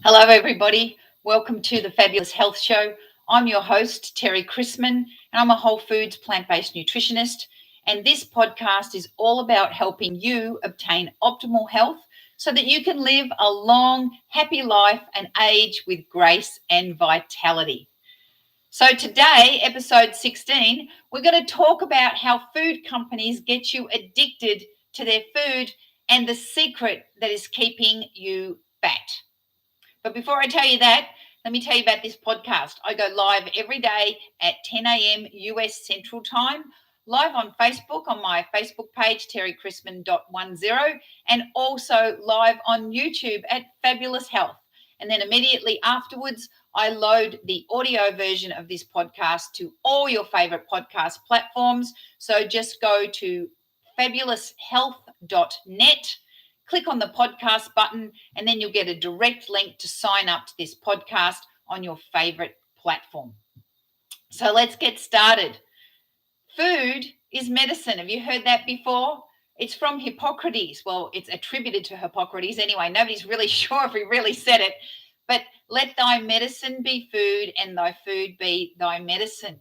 Hello, everybody. Welcome to the Fabulous Health Show. I'm your host, Terry Chrisman, and I'm a whole foods plant-based nutritionist. And this podcast is all about helping you obtain optimal health so that you can live a long, happy life and age with grace and vitality. So today, episode 16, we're going to talk about how food companies get you addicted to their food and the secret that is keeping you fat. But before I tell you that, let me tell you about this podcast. I go live every day at 10 a.m. US Central Time, live on Facebook on my Facebook page, terrychrisman.10, and also live on YouTube at Fabulous Health. And then immediately afterwards, I load the audio version of this podcast to all your favorite podcast platforms. So just go to fabuloushealth.net. Click on the podcast button, and then you'll get a direct link to sign up to this podcast on your favorite platform. So let's get started. Food is medicine. Have you heard that before? It's from Hippocrates. Well, it's attributed to Hippocrates anyway. Nobody's really sure if he really said it. But let thy medicine be food, and thy food be thy medicine.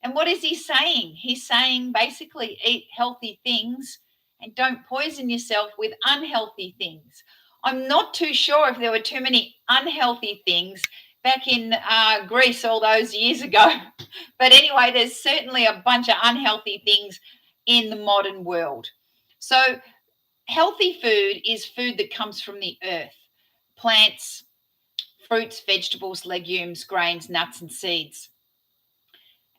And what is he saying? He's saying basically eat healthy things and don't poison yourself with unhealthy things. I'm not too sure if there were too many unhealthy things back in Greece all those years ago. But anyway, there's certainly a bunch of unhealthy things in the modern world. So healthy food is food that comes from the earth, plants, fruits, vegetables, legumes, grains, nuts, and seeds.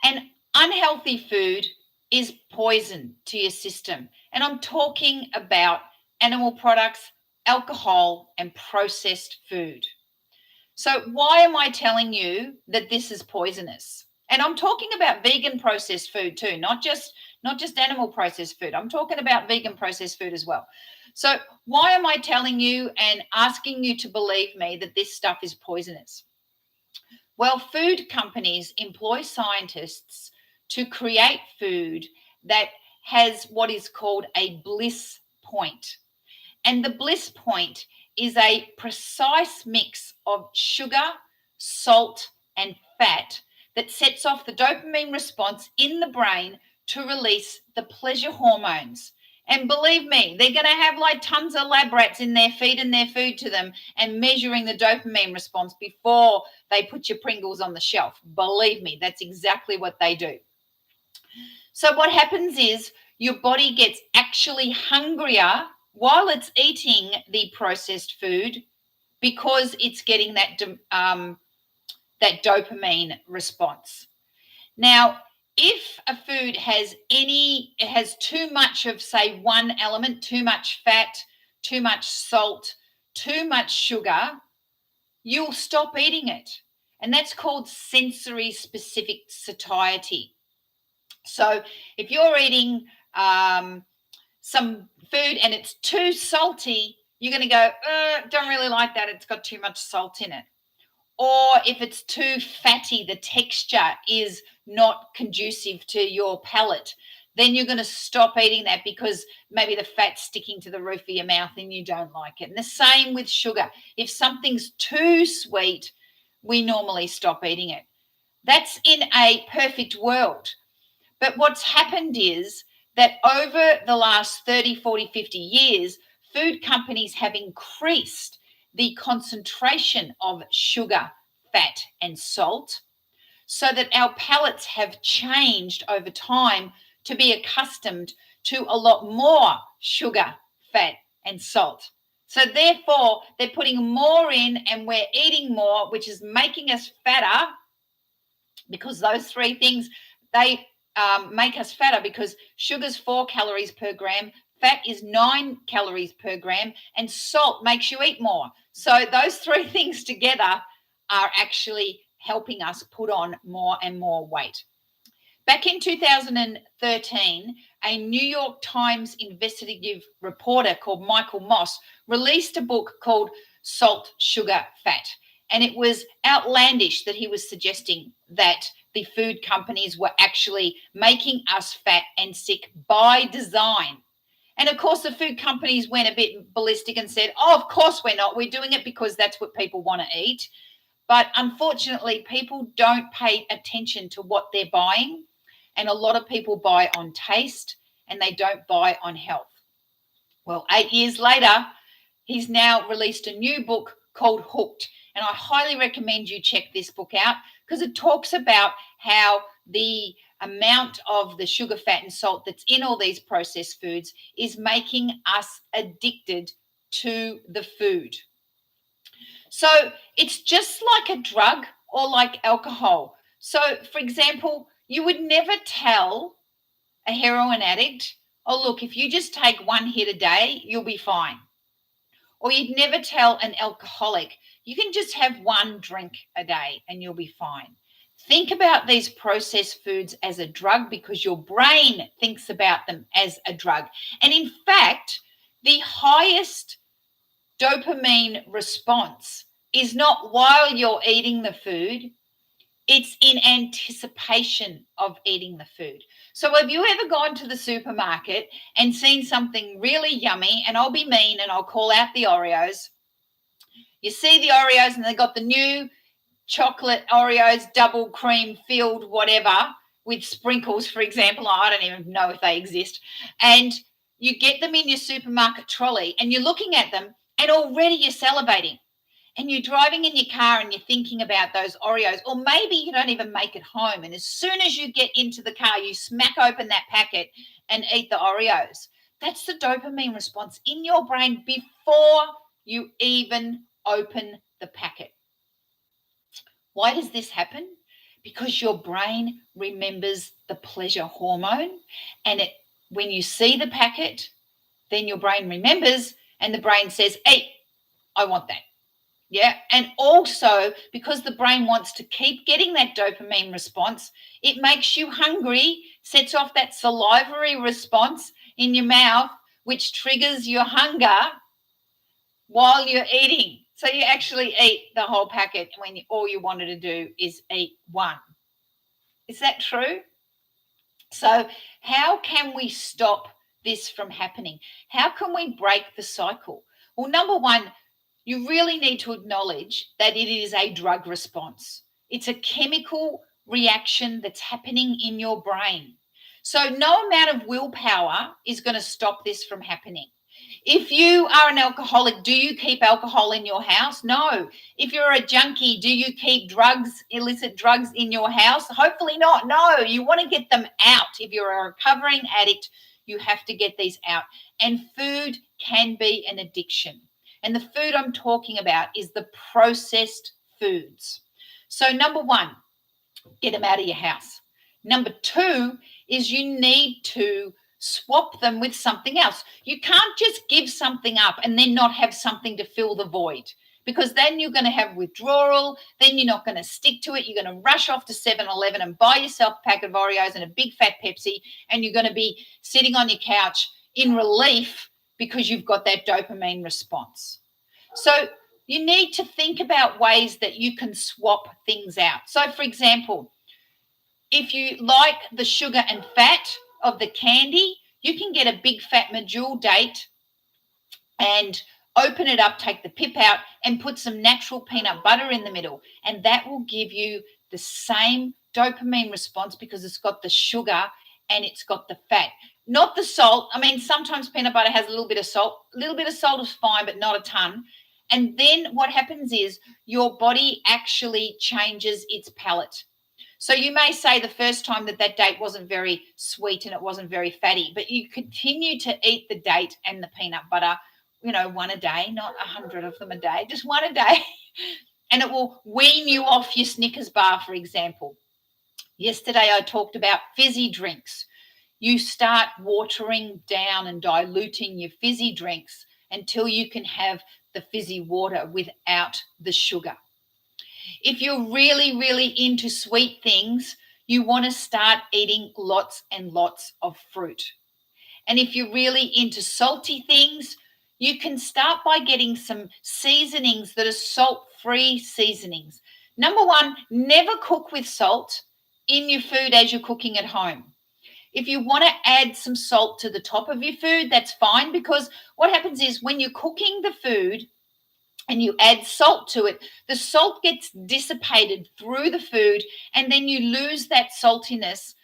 And unhealthy food is poison to your system. And I'm talking about animal products, alcohol, and processed food. So why am I telling you that this is poisonous? And I'm talking about vegan processed food too, not just animal processed food. I'm talking about vegan processed food as well. So why am I telling you and asking you to believe me that this stuff is poisonous? Well, food companies employ scientists to create food that has what is called a bliss point. And the bliss point is a precise mix of sugar, salt, and fat that sets off the dopamine response in the brain to release the pleasure hormones. And believe me, they're going to have like tons of lab rats in there feeding their food to them and measuring the dopamine response before they put your Pringles on the shelf. Believe me, that's exactly what they do. So what happens is your body gets actually hungrier while it's eating the processed food because it's getting that dopamine response. Now, if a food has too much of, say, one element, too much fat, too much salt, too much sugar, you'll stop eating it. And that's called sensory specific satiety. So if you're eating some food and it's too salty, you're going to go, don't really like that. It's got too much salt in it. Or if it's too fatty, the texture is not conducive to your palate, then you're going to stop eating that because maybe the fat's sticking to the roof of your mouth and you don't like it. And the same with sugar. If something's too sweet, we normally stop eating it. That's in a perfect world. But what's happened is that over the last 30, 40, 50 years, food companies have increased the concentration of sugar, fat, and salt so that our palates have changed over time to be accustomed to a lot more sugar, fat, and salt. So therefore, they're putting more in and we're eating more, which is making us fatter because those three things, they make us fatter because sugar's 4 calories per gram, fat is 9 calories per gram, and salt makes you eat more. So those three things together are actually helping us put on more and more weight. Back in 2013, a New York Times investigative reporter called Michael Moss released a book called Salt, Sugar, Fat. And it was outlandish that he was suggesting that the food companies were actually making us fat and sick by design. And of course, the food companies went a bit ballistic and said, oh, of course we're not. We're doing it because that's what people want to eat. But unfortunately, people don't pay attention to what they're buying. And a lot of people buy on taste and they don't buy on health. Well, 8 years later, he's now released a new book called Hooked. And I highly recommend you check this book out because it talks about how the amount of the sugar, fat, and salt that's in all these processed foods is making us addicted to the food. So it's just like a drug or like alcohol. So, for example, you would never tell a heroin addict, oh, look, if you just take one hit a day, you'll be fine. Or you'd never tell an alcoholic, you can just have one drink a day and you'll be fine. Think about these processed foods as a drug because your brain thinks about them as a drug. And in fact, the highest dopamine response is not while you're eating the food, it's in anticipation of eating the food. So have you ever gone to the supermarket and seen something really yummy, and I'll be mean and I'll call out the Oreos. You see the Oreos and they got the new chocolate Oreos, double cream filled whatever with sprinkles, for example. I don't even know if they exist. And you get them in your supermarket trolley and you're looking at them and already you're salivating. And you're driving in your car and you're thinking about those Oreos, or maybe you don't even make it home. And as soon as you get into the car, you smack open that packet and eat the Oreos. That's the dopamine response in your brain before you even open the packet. Why does this happen? Because your brain remembers the pleasure hormone. And when you see the packet, then your brain remembers and the brain says, hey, I want that. Yeah. And also because the brain wants to keep getting that dopamine response, it makes you hungry, sets off that salivary response in your mouth, which triggers your hunger while you're eating. So you actually eat the whole packet when all you wanted to do is eat one. Is that true? So how can we stop this from happening? How can we break the cycle? Well, number one, you really need to acknowledge that it is a drug response. It's a chemical reaction that's happening in your brain. So no amount of willpower is going to stop this from happening. If you are an alcoholic, do you keep alcohol in your house? No. If you're a junkie, do you keep drugs, illicit drugs in your house? Hopefully not. No, you want to get them out. If you're a recovering addict, you have to get these out. And food can be an addiction. And the food I'm talking about is the processed foods. So number one, get them out of your house. Number two is you need to swap them with something else. You can't just give something up and then not have something to fill the void, because then you're going to have withdrawal. Then you're not going to stick to it. You're going to rush off to 7-Eleven and buy yourself a packet of Oreos and a big fat Pepsi, and you're going to be sitting on your couch in relief because you've got that dopamine response. So you need to think about ways that you can swap things out. So, for example, if you like the sugar and fat of the candy, you can get a big fat medjool date and open it up, take the pip out and put some natural peanut butter in the middle. And that will give you the same dopamine response because it's got the sugar and it's got the fat. Not the salt. I mean, sometimes peanut butter has a little bit of salt. A little bit of salt is fine, but not a ton. And then what happens is your body actually changes its palate. So you may say the first time that date wasn't very sweet and it wasn't very fatty, but you continue to eat the date and the peanut butter, one a day, not 100 of them a day, just one a day. And it will wean you off your Snickers bar, for example. Yesterday I talked about fizzy drinks. You start watering down and diluting your fizzy drinks until you can have the fizzy water without the sugar. If you're really, really into sweet things, you want to start eating lots and lots of fruit. And if you're really into salty things, you can start by getting some seasonings that are salt-free seasonings. Number one, never cook with salt in your food as you're cooking at home. If you want to add some salt to the top of your food, that's fine, because what happens is when you're cooking the food and you add salt to it, the salt gets dissipated through the food, and then you lose that saltiness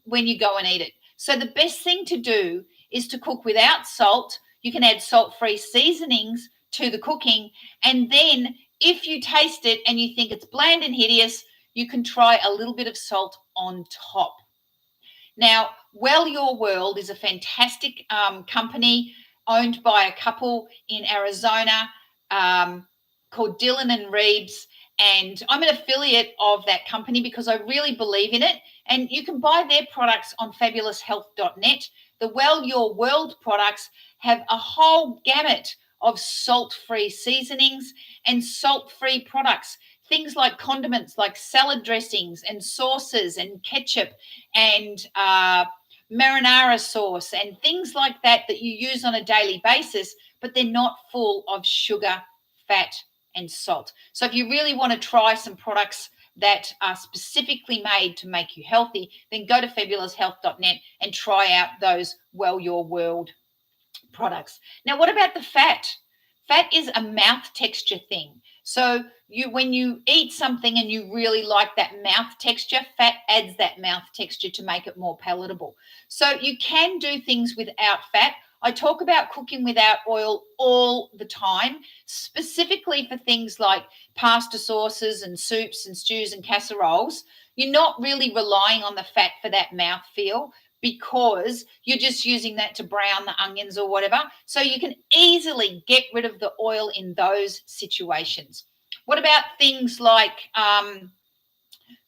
when you go and eat it. So the best thing to do is to cook without salt. You can add salt-free seasonings to the cooking, and then if you taste it and you think it's bland and hideous, you can try a little bit of salt on top. Now, Well Your World is a fantastic company owned by a couple in Arizona called Dylan and Reeves. And I'm an affiliate of that company because I really believe in it. And you can buy their products on fabuloushealth.net. The Well Your World products have a whole gamut of salt-free seasonings and salt-free products. Things like condiments, like salad dressings and sauces and ketchup and marinara sauce and things like that you use on a daily basis, but they're not full of sugar, fat, and salt. So if you really want to try some products that are specifically made to make you healthy, then go to fabuloushealth.net and try out those Well Your World products. Now, what about the fat? Fat is a mouth texture thing. So when you eat something and you really like that mouth texture, fat adds that mouth texture to make it more palatable. So you can do things without fat. I talk about cooking without oil all the time, specifically for things like pasta sauces and soups and stews and casseroles. You're not really relying on the fat for that mouth feel, because you're just using that to brown the onions or whatever. So you can easily get rid of the oil in those situations. What about things like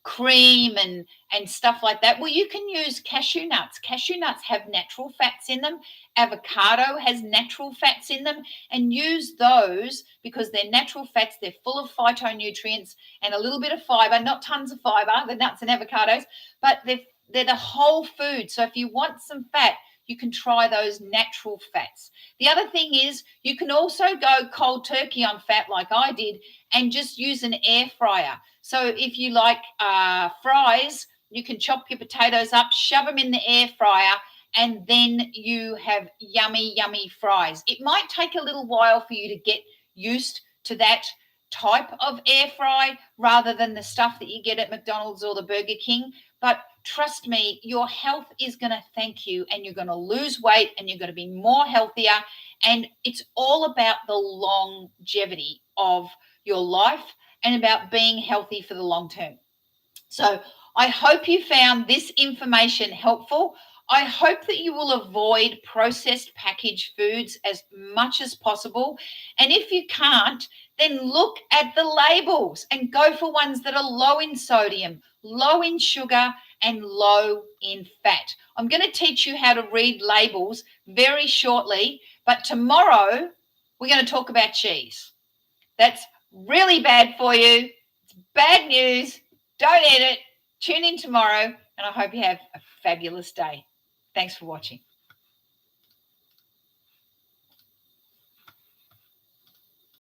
cream and stuff like that? Well, you can use cashew nuts. Cashew nuts have natural fats in them. Avocado has natural fats in them, and use those because they're natural fats. They're full of phytonutrients and a little bit of fiber, not tons of fiber, the nuts and avocados, but they're the whole food. So if you want some fat, you can try those natural fats. The other thing is you can also go cold turkey on fat like I did and just use an air fryer. So if you like fries, you can chop your potatoes up, shove them in the air fryer, and then you have yummy, yummy fries. It might take a little while for you to get used to that type of air fry rather than the stuff that you get at McDonald's or the Burger King. But trust me, your health is going to thank you, and you're going to lose weight and you're going to be more healthier. And it's all about the longevity of your life and about being healthy for the long term. So I hope you found this information helpful. I hope that you will avoid processed packaged foods as much as possible. And if you can't, then look at the labels and go for ones that are low in sodium, low in sugar, and low in fat. I'm going to teach you how to read labels very shortly, but tomorrow we're going to talk about cheese. That's really bad for you. It's bad news. Don't eat it. Tune in tomorrow, and I hope you have a fabulous day. Thanks for watching.